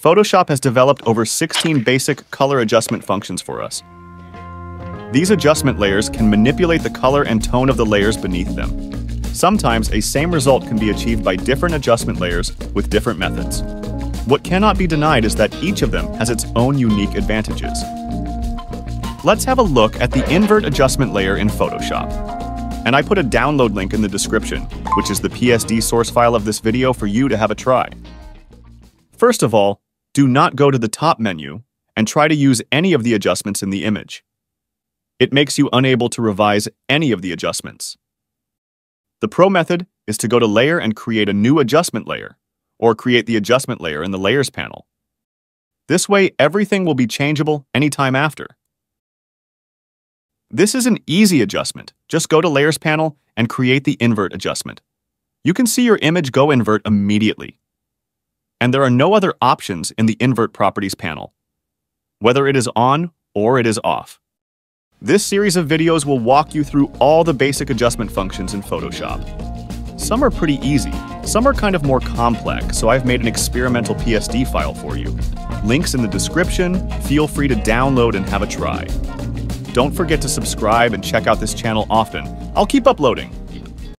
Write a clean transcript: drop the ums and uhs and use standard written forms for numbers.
Photoshop has developed over 16 basic color adjustment functions for us. These adjustment layers can manipulate the color and tone of the layers beneath them. Sometimes a same result can be achieved by different adjustment layers with different methods. What cannot be denied is that each of them has its own unique advantages. Let's have a look at the invert adjustment layer in Photoshop. And I put a download link in the description, which is the PSD source file of this video for you to have a try. First of all, do not go to the top menu and try to use any of the adjustments in the image. It makes you unable to revise any of the adjustments. The pro method is to go to Layer and create a new adjustment layer, or create the adjustment layer in the Layers panel. This way, everything will be changeable anytime after. This is an easy adjustment. Just go to Layers panel and create the invert adjustment. You can see your image go invert immediately. And there are no other options in the invert properties panel, whether it is on or it is off. This series of videos will walk you through all the basic adjustment functions in Photoshop. Some are pretty easy, some are kind of more complex, so I've made an experimental PSD file for you. Links in the description, feel free to download and have a try. Don't forget to subscribe and check out this channel often. I'll keep uploading.